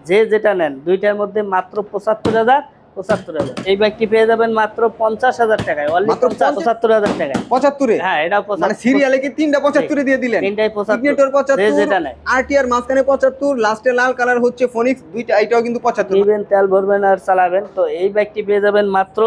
যে যেটা নেন দুইটার মধ্যে মাত্র ৭৫,০০০, ৭৫,০০০। এই বাইকটি পেয়ে যাবেন মাত্র ৫০,০০০ টাকায়, অনলি ৭৫,০০০ টাকায়। ৭৫ এ হ্যাঁ, এটা মানে সিরিয়ালে কি তিনটা ৭৫ দিয়ে দিলেন? তিনটাই ৭৫, সিগনেটর ৭৫, যে যেটা নেয়। আরটিআর মাঝখানে ৭৫, লাস্টে লাল কালার হচ্ছে ফোনিক্স, দুইটা এটাও কিন্তু ৭৫। নিবেন, তেল ভরবেন আর চালাবেন। তো এই বাইকটি পেয়ে যাবেন মাত্র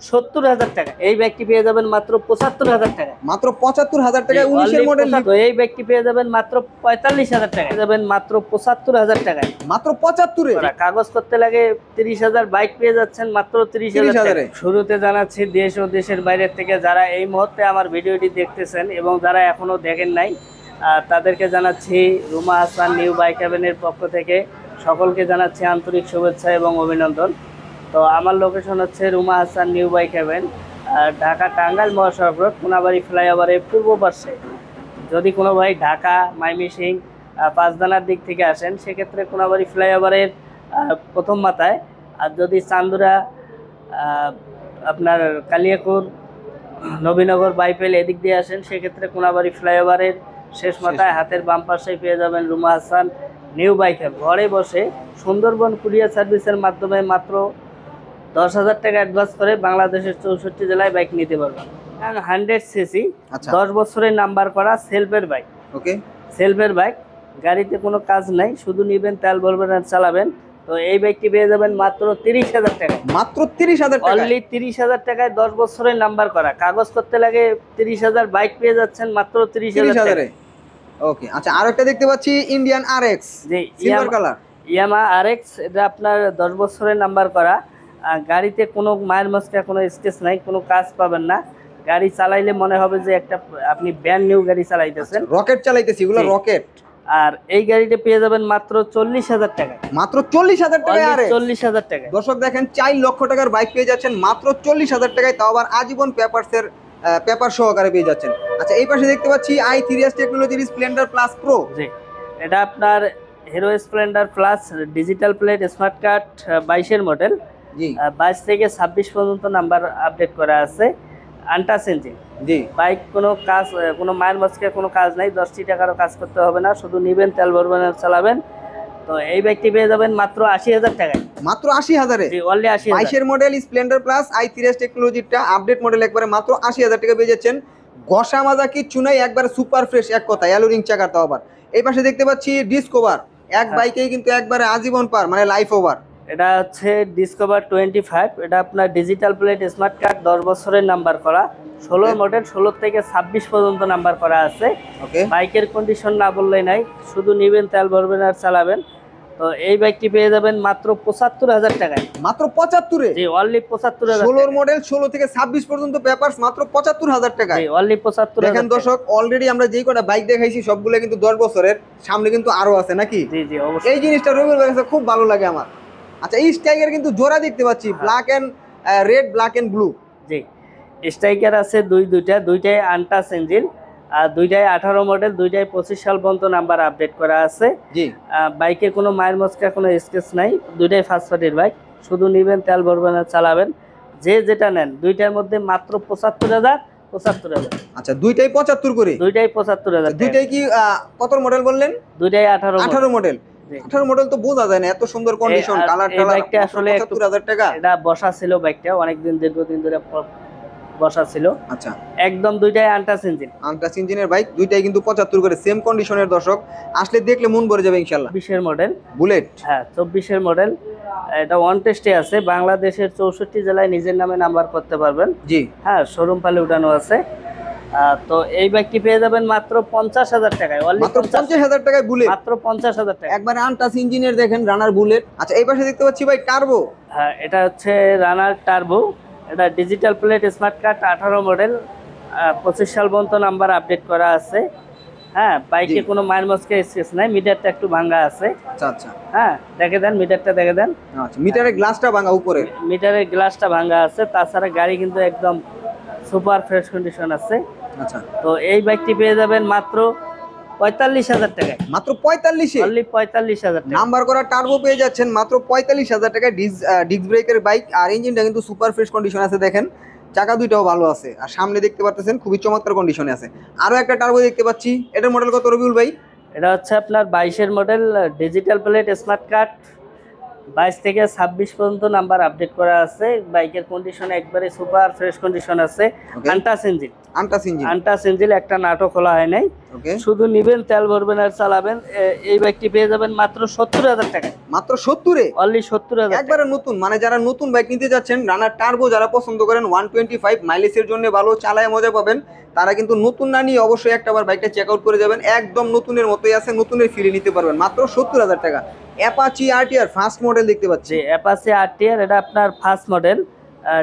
৭০,০০০ টাকা। এই বাইকটি পেয়ে যাবেন মাত্র ৭৫,০০০ টাকা। মাত্র ৭৫,০০০ টাকায় ১৯ এর মডেল। তো এই বাইকটি পেয়ে যাবেন মাত্র ৪৫,০০০ টাকা। পেয়ে যাবেন মাত্র ৭৫,০০০ টাকায়। মাত্র ৭৫ এ কাগজ করতে লাগে ৩০,০০০, বাইক পেয়ে যাচ্ছেন মাত্র ৩০,০০০ টাকা। শুরুতে জানাচ্ছি দেশ ও দেশের বাইরের থেকে যারা এই মুহূর্তে আমার ভিডিওটি দেখতেছেন এবং যারা এখনো দেখেন নাই তাদেরকে জানাচ্ছি রুমা হাসান নিউ বাইক হ্যাভেনের পক্ষ থেকে সকলকে জানাচ্ছি আন্তরিক শুভেচ্ছা এবং অভিনন্দন। তো আমার লোকেশন হচ্ছে Ruma Hasan new bike haven, Dhaka Tangail মহাসড়ক রোড, কোনাবাড়ি ফ্লাইওভারের পূর্ব পাশে। যদি কোনো ভাই ঢাকা ময়মনসিংহ পাঁচদানার দিক থেকে আসেন সেক্ষেত্রে কোনাবাড়ি ফ্লাইওভারের প্রথম মাথায়, আর যদি চান্দুরা আপনার কালিয়াকুর নবীনগর বাইপেল এদিক দিয়ে আসেন সেক্ষেত্রে কোনাবাড়ি ফ্লাইওভারের শেষ মাথায় হাতের বাম পাশেই পেয়ে যাবেন Ruma Hasan new bike haven. ঘরে বসে সুন্দরবন কুরিয়ার সার্ভিসের মাধ্যমে মাত্র ১০,০০০ টাকা অ্যাডভান্স করে বাংলাদেশের ৬৪ জেলায় বাইক নিতে পারবেন। 100 সিসি, 10 বছরের নাম্বার করা সেলফের বাইক। ওকে, সেলফের বাইক, গাড়িতে কোনো কাজ নাই, শুধু নিবেন, তেল ভরবেন আর চালাবেন। তো এই বাইকটি পেয়ে যাবেন মাত্র ৩০,০০০ টাকায়। মাত্র ৩০,০০০ টাকা, অনলি ৩০,০০০ টাকায় 10 বছরের নাম্বার করা, কাগজ করতে লাগে ৩০,০০০, বাইক পেয়ে যাচ্ছেন মাত্র ৩০,০০০ টাকায়। ওকে, আচ্ছা আর একটা দেখতে পাচ্ছি ইন্ডিয়ান আরএক্স, জি, সিলভার কালার। ইয়ামা আরএক্স, এটা আপনার 10 বছরের নাম্বার করা। গাড়িতে কোনো মায়ের মস্কা, কোনো স্কেচ নাই, কোনো কাজ পাবেন না। গাড়ি চালাইলে মনে হবে যে একটা আপনি ব্র্যান্ড নিউ গাড়ি চালাইতেছেন। রকেট চালাইতেছি, এগুলো রকেট। আর এই গাড়িটা পেয়ে যাবেন মাত্র ৪০,০০০ টাকায়। মাত্র ৪০,০০০ টাকায় আরএক্স। ৪০,০০০ টাকায় দর্শক দেখেন ৪ লক্ষ টাকার বাইক পেয়ে যাচ্ছেন মাত্র ৪০,০০০ টাকায়, তাও আবার আজীবন পেপার সহকারে পেয়ে যাচ্ছেন। আচ্ছা এই পাশে দেখতে পাচ্ছি i3s টেকনোলজির স্প্লেন্ডার প্লাস প্রো। জি, এটা আপনার Hero Splendor Plus digital plate smart card 22-এর মডেল। জি, 22 থেকে 26 পর্যন্ত নাম্বার আপডেট করা আছে, আনটাচ ইঞ্জিন। জি, বাইক কোনো কাজ, কোনো মায়ের মাঝকে কোনো কাজ নাই, 10টি টাকারও কাজ করতে হবে না, শুধু নিবেন, তেল ভরবেন আর চালাবেন। তো এই বাইকটি পেয়ে যাবেন মাত্র ৮০,০০০ টাকায়। মাত্র ৮০,০০০-এ। জি, অনলি ৮০,০০০। 22-এর মডেল স্প্লেন্ডার প্লাস i3s টেকনোলজিটা আপডেট মডেল একবারে মাত্র ৮০,০০০ টাকা পেয়ে যাচ্ছেন। ঘষা মাজা কিচ্ছু নাই, একবারে সুপার ফ্রেশ, এক কথা অ্যালোরিং চাকা। তাও আবার এই পাশে দেখতে পাচ্ছি ডিসকভার, এক বাইকেই কিন্তু একবারে আজীবন পার, মানে লাইফ ওভার। এটা হচ্ছে ডিসকভার 25, এটা আপনার ডিজিটাল প্লেট স্মার্ট কার্ড 10 বছরের নাম্বার করা, 16 মডেল, 16 থেকে 26 পর্যন্ত নাম্বার করা আছে। ওকে, বাইকের কন্ডিশন না বললেই নাই, শুধু নিবেন, তেল ভরবেন আর চালাবেন। তো এই বাইকটি পেয়ে যাবেন মাত্র ৭৫,০০০ টাকায়। মাত্র ৭৫-এ? জি, অনলি ৭৫,০০০। 16 মডেল, 16 থেকে 26 পর্যন্ত পেপারস, মাত্র ৭৫,০০০ টাকায়। জি, অনলি ৭৫,০০০। দেখেন দর্শক, অলরেডি আমরা যেই কটা বাইক দেখাইছি সবগুলো কিন্তু 10 বছরের, সামনে কিন্তু আরো আছে নাকি? জি, জি, অবশ্যই। এই জিনিসটা রবির কাছে খুব ভালো লাগে আমার। আচ্ছা এই স্ট্রাইকার কিন্তু জোড়া দেখতে পাচ্ছি, black and red, black and blue. জি, স্ট্রাইকার আছে দুইটাই আনটাচ ইঞ্জিন, আর দুইটাই 18 মডেল, দুইটাই 25 সাল পর্যন্ত নাম্বার আপডেট করা আছে। জি, বাইকে কোনো মায়ের মস্কা, কোনো স্কেচ নাই, দুইটাই ফার্স্ট পার্টির বাইক, শুধু নিবেন, তেল ভরবেন আর চালাবেন। যে যেটা নেন দুইটার মধ্যে মাত্র ৭৫,০০০, ৭৫,০০০। আচ্ছা দুইটাই ৭৫ করে? দুইটাই ৭৫,০০০। দুইটাই কি কত মডেল বললেন? দুইটাই 18 মডেল। 18 মডেল তো বোঝা যায় না, এত সুন্দর কন্ডিশন, কালার টালার। বাইকটা আসলে ৭৫,০০০ টাকা। এটা বসা ছিল, বাইকটা অনেকদিন দীর্ঘদিন ধরে বসা ছিল। আচ্ছা, একদম দুইটাই আনটাচ ইঞ্জিন। আনটাচ ইঞ্জিনের বাইক, দুইটাই কিন্তু ৭৫ করে, সেম কন্ডিশনের। দর্শক আসলে দেখলে মন ভরে যাবে ইনশাআল্লাহ। 24-এর মডেল বুলেট। হ্যাঁ, 24-এর মডেল। এটা ওয়ান টেস্টে আছে, বাংলাদেশের 64 জেলায় নিজের নামে নাম্বার করতে পারবেন। জি, হ্যাঁ, শোরুম পালে উঠানো আছে। তো এই বাইকটি পেয়ে যাবেন মাত্র ৫০,০০০ টাকায়। মাত্র ৫০,০০০ টাকায় বুলেট, মাত্র ৫০,০০০ টাকা, একবারে আনটাচ ইঞ্জিনের। দেখেন রানার বুলেট। আচ্ছা এই পাশে দেখতে পাচ্ছি ভাই টার্বো। হ্যাঁ, এটা হচ্ছে রানার টার্বো, এটা digital plate smart card 18 model, 25 সাল পর্যন্ত নাম্বার আপডেট করা আছে। হ্যাঁ, বাইকে কোনো মাইল মস্কে স্কেচ নাই, মিটারটা একটু ভাঙা আছে। আচ্ছা, আচ্ছা, হ্যাঁ, দেখে দেন, মিটারটা দেখে দেন। আচ্ছা মিটারের গ্লাসটা ভাঙা উপরে, মিটারের গ্লাসটা ভাঙা আছে, তাছাড়া গাড়ি কিন্তু একদম সুপার ফ্রেশ কন্ডিশন আছে। আচ্ছা তো এই বাইকটি পেয়ে যাবেন মাত্র ৪৫,০০০ টাকায়। মাত্র ৪৫-এ? অনলি ৪৫,০০০ টাকা। নাম্বার করা টার্বো পেয়ে যাচ্ছেন মাত্র ৪৫,০০০ টাকায়। ডিস্ক ব্রেকের বাইক, আর ইঞ্জিনটা কিন্তু সুপার ফ্রেশ কন্ডিশন আছে। দেখেন চাকা দুইটাও ভালো আছে, আর সামনে দেখতে পাচ্ছেন খুবই চমৎকার কন্ডিশনে আছে। আরো একটা টার্বো দেখতে পাচ্ছি, এটার মডেল কত রবিউল ভাই? এটা হচ্ছে আপনার 22-এর model, digital plate smart card, 22 থেকে 26 পর্যন্ত নাম্বার আপডেট করা আছে। বাইকের কন্ডিশন একবারে সুপার ফ্রেশ কন্ডিশন আছে। Okay. Untouch engine, untouch engine. Untouch engine, একটা নাটও খোলা হয় নাই। ওকে, শুধু নিবেন, তেল ভরবেন আর চালাবেন। এই বাইকটি পেয়ে যাবেন মাত্র 70,000 টাকায়। মাত্র 70 এ অনলি 70,000 একবারে নতুন, মানে যারা নতুন বাইক নিতে যাচ্ছেন, রানার টার্বো যারা পছন্দ করেন, 125 মাইলেজের জন্য ভালো, চালায় মজা পাবেন, তারা কিন্তু নতুন না নিয়ে অবশ্যই একটাবার বাইকটা চেক আউট করে যাবেন। একদম নতুনের মতোই আছে, নতুনের ফিরে নিতে পারবেন মাত্র 70,000 টাকা। অ্যাপাচি আরটিআর ফার্স্ট মডেল দেখতে পাচ্ছি। যে অ্যাপাচি আরটিআর, এটা আপনার ফার্স্ট মডেল,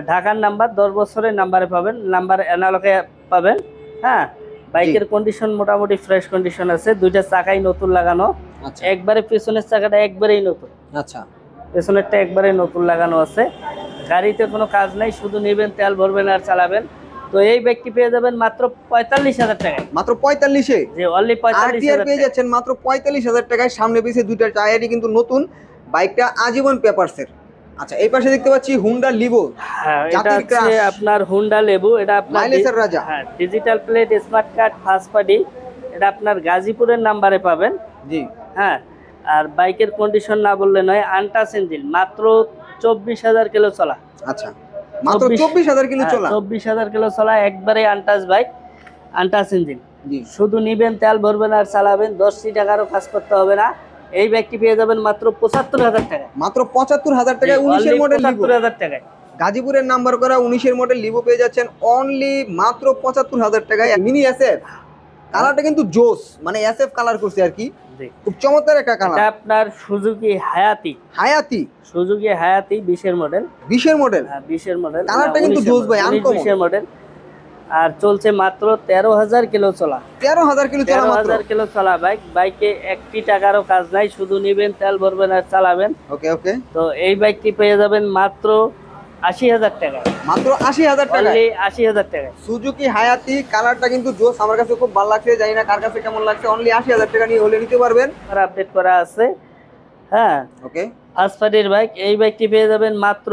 ঢাকার নাম্বার, 10 বছরের নাম্বারে পাবেন, নাম্বার অ্যানালগে পাবেন। হ্যাঁ, বাইকের কন্ডিশন মোটামুটি ফ্রেশ কন্ডিশন আছে। দুইটা চাকাই নতুন লাগানো, আচ্ছা একবারে পিছনের চাকাটা একবারেই নতুন, আচ্ছা, পেছনেরটা একবারে নতুন লাগানো আছে। গাড়িতে কোনো কাজ নাই, শুধু নেবেন, তেল ভরবেন আর চালাবেন। তো এই বাইকটি পেয়ে যাবেন মাত্র 45,000 টাকায়। মাত্র 45 এ যে অনলি আরটিআর 45,000 পেয়ে টাকা। যাচ্ছেন মাত্র 45,000 টাকায়। সামনে পিছে দুইটা টায়ারই কিন্তু নতুন, বাইকটা আজীবন পেপারসের। আচ্ছা, এই পাশে দেখতে পাচ্ছি হুন্ডা লিভো, হ্যাঁ, এটা জাতির হচ্ছে ক্রাশ। আপনার হুন্ডা লেবু। এটা আপনার মাইলেজের রাজা। হ্যাঁ, digital plate, smart card, first party. এটা আপনার গাজীপুরের নাম্বারে পাবেন। জি, হ্যাঁ, আর বাইকের কন্ডিশন না বললে নয়, আনটাচ ইঞ্জিন, মাত্র 24,000 কিলো চলা। আচ্ছা, মাত্র 24,000 কিলো চলা। 24,000 কিলো চলা, একবারে আনটাচ বাইক, আনটাচ ইঞ্জিন। জি, শুধু নিবেন, তেল ভরবেন আর চালাবেন, 10 টাকারও কাজ করতে হবে না। এই বাইকটি পেয়ে যাবেন মাত্র 75,000 টাকায়। মাত্র 75,000 টাকায় 19 এর মডেল লিভো। 75,000 টাকায়। গাজীপুরের নাম্বার করা 19 এর মডেল লিভো পেয়ে যাচ্ছেন অনলি মাত্র 75,000 টাকায়। মিনি এসএফ, কালারটা কিন্তু জোস, মানে এসএফ কালার করছে আর কি, জি, খুব চমৎকার একটা কালার। এটা আপনার সুজুকি হায়াতি, হায়াতি সুজুকি হায়াতি 20 এর মডেল। 20 এর মডেল। হ্যাঁ, 20 এর মডেল। কালারটা কিন্তু জোস ভাই, আনকমন। 20 এর মডেল, আর চলছে মাত্র 13,000 কিলো চলা। 13,000 কিলো চলা মাত্র। 13,000 কিলো চলা বাইক। বাইকে 1 টাকারও কাজ নাই, শুধু নিবেন, তেল ভরবেন আর চালাবেন। ওকে ওকে, তো এই বাইকটি পেয়ে যাবেন মাত্র 80,000 টাকায়। মাত্র 80,000 টাকায় অনলি 80,000 টাকায়। সুজুকি হায়াতি। কালারটা কিন্তু জোস, আমার কাছে খুব ভালো লাগছে, জানি না কার কাছে কেমন লাগছে। অনলি 80,000 টাকা নিয়ে হলে নিতে পারবেন। আপডেট করা আছে। হ্যাঁ, ওকে, ফার্স্ট পার্টির বাইক। এই বাইকটি পেয়ে যাবেন মাত্র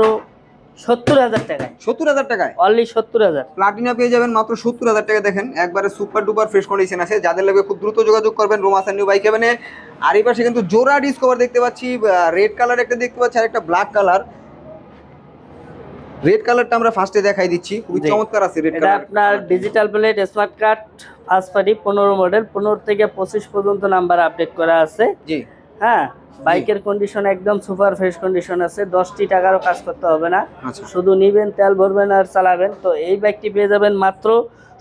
70,000 টাকায়। 70,000 টাকায়। অনলি 70,000। প্লাটিনা পেয়ে যাবেন মাত্র 70,000 টাকা। দেখেন, একবারে সুপার ডুপার ফ্রেশ কন্ডিশন আছে। যাদের লাগবে খুব দ্রুত যোগাযোগ করবেন রোমাসান নিউ বাইক হেভেনে। আর এই পাশে কিন্তু জোড়া ডিসকভার দেখতে পাচ্ছি, রেড কালার একটা দেখতে পাচ্ছি, আর একটা ব্ল্যাক কালার। রেড কালারটা আমরা ফার্স্টে দেখাই দিচ্ছি, খুবই জি। চমৎকার আছে রেড এটা কালার। আপনার digital plate, smart card, first party, 15 model, 15 থেকে 25 পর্যন্ত নাম্বার আপডেট করা আছে। জি, হ্যাঁ, বাইকের কন্ডিশন একদম সুপার ফ্রেশ কন্ডিশন আছে। 10 টাকারও কাজ করতে হবে না, আচ্ছা, শুধু নিবেন, তেল ভরবেন আর চালাবেন। তো এই বাইকটি পেয়ে যাবেন মাত্র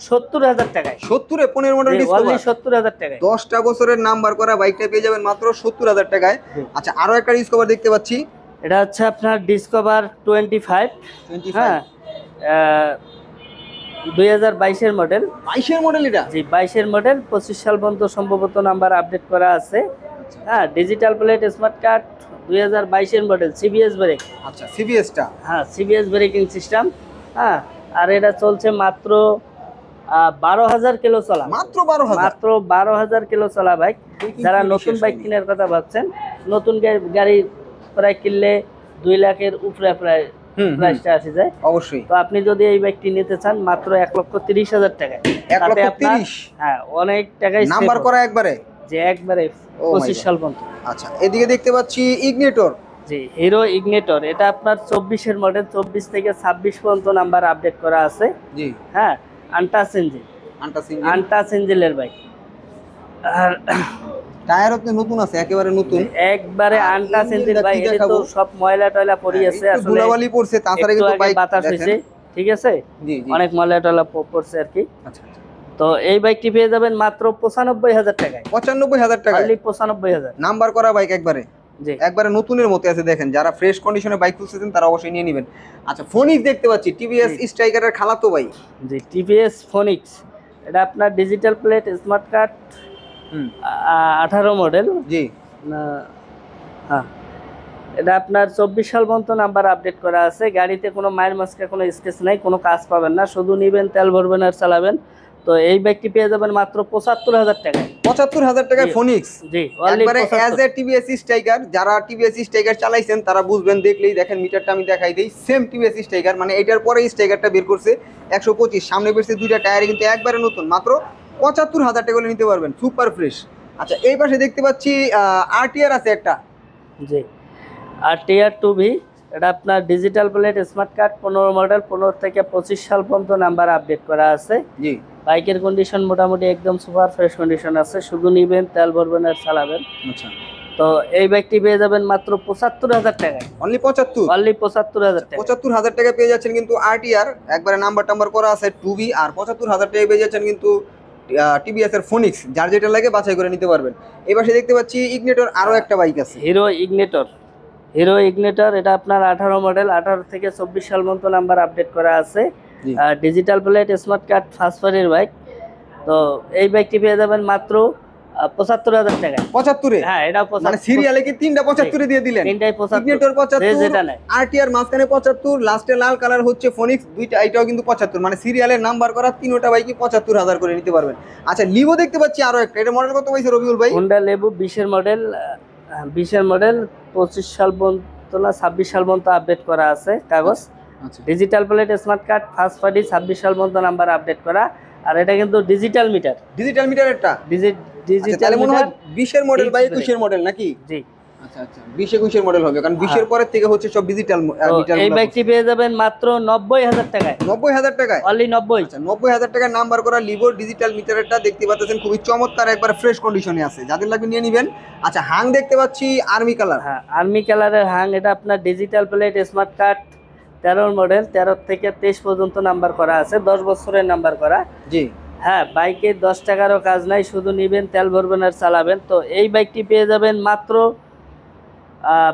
70,000 টাকায়। 70 এ 15 মডেল অনলি ডিসকভার, 70,000 টাকায়। 10টা বছরের নাম্বার করা বাইকটা পেয়ে যাবেন মাত্র 70,000 টাকায়। জি। আচ্ছা, আরো একটা ডিসকভার দেখতে পাচ্ছি, এটা হচ্ছে আপনার ডিসকভার 25। 25 হ্যাঁ, 2022 এর মডেল। 22 এর মডেল এটা। জি, 22 এর মডেল, 25 সাল পর্যন্ত সম্ভবত নাম্বার আপডেট করা আছে। হ্যাঁ, ডিজিটাল প্লেট, স্মার্ট কার্ড, 2022 এর মডেল, সিবিএস ব্রেক। আচ্ছা, সিবিএসটা হ্যাঁ, সিবিএস ব্রেকিং সিস্টেম। হ্যাঁ, আর এটা চলছে মাত্র 12,000 কিলো চলা। মাত্র 12,000। মাত্র 12,000 কিলো চলা বাইক। যারা নতুন বাইক কেনার কথা ভাবছেন, নতুন গাড়ি প্রায় কিনলে 2 লাখের উপরে প্রায় প্রাইসটা আসে যায়। অবশ্যই। তো আপনি যদি এই বাইকটি নিতে চান মাত্র 1,30,000 টাকায়, 1,30,000 হ্যাঁ, অনেক টাকাই নাম্বার করা একবারে, যে একবারে Oh my 25 God. সাল পর্যন্ত। আচ্ছা, এদিকে দেখতে পাচ্ছি ইগনিটর। জি, হিরো ইগনিটর। এটা আপনার 24 এর মডেল, 24 থেকে 26 পর্যন্ত নাম্বার আপডেট করা আছে। জি, হ্যাঁ, untouch engine, untouch engine. Untouch ইঞ্জিনের বাইক। আর টায়ার আপনি নতুন আছে, একেবারে নতুন, একবারে আর আনটাচ ইঞ্জিন ইঞ্জিনটা বাইক। কি এটা তো দেখাবো? সব ময়লা টয়লা পড়ে আছে, একটু আসলে ধুলাবালি পড়ছে, তাছাড়া একটু কিন্তু আগে বাইক বাতাস হয়েছে, ঠিক আছে, জি জি। অনেক ময়লা টয়লা পড়ছে আর কি। আচ্ছা আচ্ছা, তো এই বাইকটি পেয়ে যাবেন মাত্র 95,000 টাকায়। 95,000 টাকা। অনলি 95,000। নাম্বার করা বাইক একবারে, জি, একবারে নতুনের মতো আছে। দেখেন, যারা ফ্রেশ কন্ডিশনে বাইক খুঁজতেছেন তারা অবশ্যই নিয়ে নেবেন। আচ্ছা, ফোনিক্স দেখতে পাচ্ছি, টিভিএস জি। স্ট্রাইকারের খালাতো ভাই। জি, টিভিএস ফোনিক্স। এটা আপনার digital plate, smart card, 18 model. জি, হ্যাঁ, এটা আপনার 24 সাল পর্যন্ত নাম্বার আপডেট করা আছে। গাড়িতে কোনো মায়ের মাস্কে কোনো স্কেচ নাই, কোনো কাজ পাবেন না, শুধু নিবেন, তেল ভরবেন আর চালাবেন। তো এই বাইকটি পেয়ে যাবেন মাত্র 75,000 টাকায়। 75,000 টাকায় জি। ফোনিক্স। জি, অনলি একবারে অ্যাজ এ টিভিএস স্ট্রাইকার। যারা টিভিএস স্ট্রাইকার চালাইছেন তারা বুঝবেন, দেখলেই দেখেন মিটারটা আমি দেখাই দিই, সেম টিভিএস স্ট্রাইকার, মানে এটার পরে স্ট্রাইকারটা বের করছে 125। সামনে বেরছে দুইটা টায়ারে কিন্তু একবারে নতুন, মাত্র 75,000 টাকা নিতে পারবেন, সুপার ফ্রেশ। আচ্ছা, এই পাশে দেখতে পাচ্ছি আরটিআর আছে একটা। জি, আর টিআর 2V, এটা আপনার digital plate smart card, 15 model, 15 থেকে 25 সাল পর্যন্ত নাম্বার আপডেট করা আছে। জি। বাইকের কন্ডিশন মোটামুটি একদম সুপার ফ্রেশ কন্ডিশন আছে, শুধু নিবেন, তেল ভরবেন আর চালাবেন। আচ্ছা, তো এই বাইকটি পেয়ে যাবেন মাত্র 75,000 টাকায়। অনলি 75? অনলি 75,000 টাকা। 75,000 টাকা পেয়ে যাচ্ছেন কিন্তু আরটিআর, একবারে নাম্বার করা আছে 2V। আর 75,000 টাকা পেয়ে যাচ্ছেন কিন্তু টিভিএস এর ফোনিক্স, যার যেটা লাগে বাছাই করে নিতে পারবেন। এই পাশে দেখতে পাচ্ছি ইগনিটর আরো একটা বাইক আছে, হিরো ইগনিটর। হিরো ইগনিটর, এটা আপনার 18 মডেল, 18 থেকে 24 সাল পর্যন্ত নাম্বার আপডেট করা আছে। Digital plate smart card, first পার্টির বাইক। তো এই বাইকটি পেয়ে যাবেন মাত্র 75,000 টাকায়। 75-এ? হ্যাঁ, এটা মানে সিরিয়ালে কি তিনটা 75-এ দিয়ে দিলেন? তিনটাই 75। ইগনিটর 75, যেটা নাই, আরটিআর মাঝখানে 75, লাস্টে লাল কালার হচ্ছে ফোনিক্স, দুইটা এটাও কিন্তু 75। মানে সিরিয়ালে নাম্বার করা তিনটা বাইকই 75,000 করে নিতে পারবেন। আচ্ছা, লিভো দেখতে পাচ্ছি আরো একটা, এটা মডেল কত পাইছে রবিউল ভাই? হোন্ডা লেবু 20-এর মডেল, 20-এর মডেল, 25 সাল পর্যন্ত না 26 সাল পর্যন্ত আপডেট করা আছে কাগজ। আচ্ছা, digital plate smart card, first party, 26 সাল পর্যন্ত নাম্বার আপডেট করা। আর এটা কিন্তু ডিজিটাল মিটার। ডিজিটাল মিটার এটা? ডিজিটাল তাহলে মনে হয় মিটার 20-এর মডেল বা 21-এর মডেল নাকি? জি। আচ্ছা আচ্ছা, 20-21-এর মডেল হবে, কারণ 20-এর পরের থেকে হচ্ছে সব ডিজিটাল মিটার। এই বাইকটি পেয়ে যাবেন মাত্র 90,000 টাকায়। 90,000 টাকায়? অনলি 90। আচ্ছা, 90,000 টাকায় নাম্বার করা লিভো ডিজিটাল মিটারটা দেখতে পাচ্ছেন, খুবই চমৎকার, একবার ফ্রেশ কন্ডিশনে আছে, যাদের লাগবে নিয়ে নেবেন। আচ্ছা, হাং দেখতে পাচ্ছি আর্মি কালার। হ্যাঁ, আর্মি কালারের হাং, এটা আপনার digital plate smart card, 13 model, 13 থেকে 23 পর্যন্ত নাম্বার করা আছে, 10 বছরের নাম্বার করা। জি। হ্যাঁ, বাইকে 10 টাকারও কাজ নাই, শুধু নিবেন, তেল ভরবেন আর চালাবেন। তো এই বাইকটি পেয়ে যাবেন মাত্র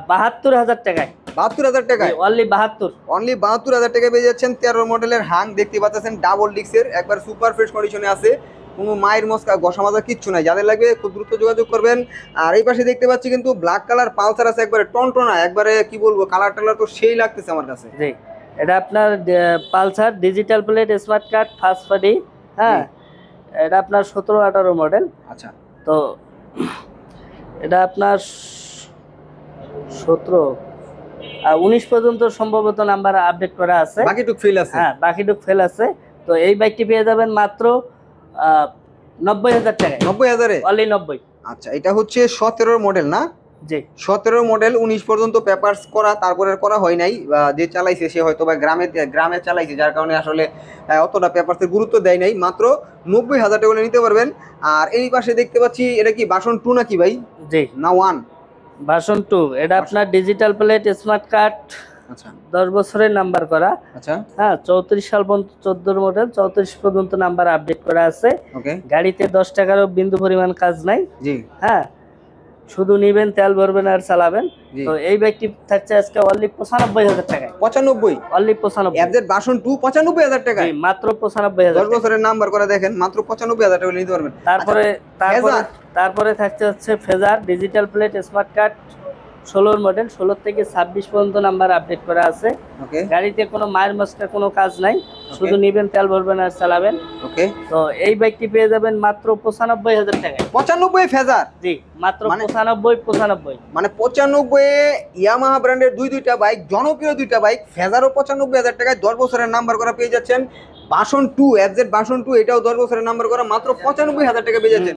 72,000 টাকায়। 72,000 টাকায়? অনলি 72। অনলি 72,000 টাকায় পেয়ে যাচ্ছেন 13 মডেলের হাং, দেখতে পাচ্ছেন ডাবল ডিক্সের, একবার সুপার ফ্রেশ কন্ডিশনে আছে, কোনো মায়ের মস্কা ঘষা মাজা কিচ্ছু নাই, যাদের লাগবে খুব দ্রুত যোগাযোগ করবেন। আর এই পাশে দেখতে পাচ্ছি কিন্তু ব্ল্যাক কালার পালসার আছে, একবারে টনটনা, একবারে কি বলবো, কালার টালার তো সেই লাগতেছে আমার কাছে। জি, এটা আপনার Pulsar, digital plate smart card, first party. হ্যাঁ, এটা আপনার 17-18 মডেল। আচ্ছা, তো এটা আপনার 19 পর্যন্ত সম্ভবত নাম্বার আপডেট করা আছে, বাকিটুক ফেল আছে। হ্যাঁ, বাকিটুক ফেল আছে। তো এই বাইকটি পেয়ে যাবেন মাত্র 90,000 টাকায়। 90,000-এ? অনলি 90। আচ্ছা, এটা হচ্ছে 17 মডেল না? জি। 17 মডেল, 19 পর্যন্ত পেপারস করা, তারপরে করা হয় নাই, যে চালাইছে সে হয়তো বা গ্রামে চালাইছে, যার কারণে আসলে অতটা পেপারসের গুরুত্ব দেয় নাই। মাত্র 90,000 টাকা নিতে পারবেন। আর এই পাশে দেখতে পাচ্ছি, এটা কি ভার্সন 2 নাকি ভাই? জি, না 1? ভার্সন 2, এটা আপনার ডিজিটাল প্লেট স্মার্ট কার্ড, আচ্ছা, 10 বছরের নাম্বার করা। আচ্ছা, হ্যাঁ, 34 সাল পর্যন্ত, 14 মডেল, 34 পর্যন্ত নাম্বার আপডেট করা আছে। ওকে। গাড়িতে 10 টাকারও বিন্দু পরিমাণ কাজ নাই। জি। হ্যাঁ, শুধু নিবেন, তেল ভরবেন আর চালাবেন। তো এই বাইকটি থাকছে আজকে অনলি 95,000 টাকায়। 95? অনলি 95। এফজেড ভার্সন 2 95,000 টাকায়? মাত্র 95,000। 10 বছরের নাম্বার করা, দেখেন মাত্র 95,000 টাকা নিতে পারবেন। তারপরে থাকছে হচ্ছে phasor, digital plate smart card, 16 model, 16 থেকে 26 পর্যন্ত নাম্বার আপডেট করা আছে। ওকে। গাড়িতে কোনো মায়ের মস্কার কোনো কাজ নাই, শুধু নিবেন, তেল ভরবেন আর চালাবেন। ওকে। তো এই বাইকটি পেয়ে যাবেন মাত্র 95,000 টাকায়। 95 ফেজার? জি, মাত্র 95। মানে 95 ইয়ামাহা ব্র্যান্ডের দুইটা বাইক, জনপ্রিয় দুইটা বাইক, ফেজারও 95,000 টাকায় 10 বছরের নাম্বার করা পেয়ে যাচ্ছেন। ভার্সন 2, এফজেড ভার্সন 2, এটাও 10 বছরের নাম্বার করা, মাত্র 95,000 টাকা পেয়ে যাচ্ছেন।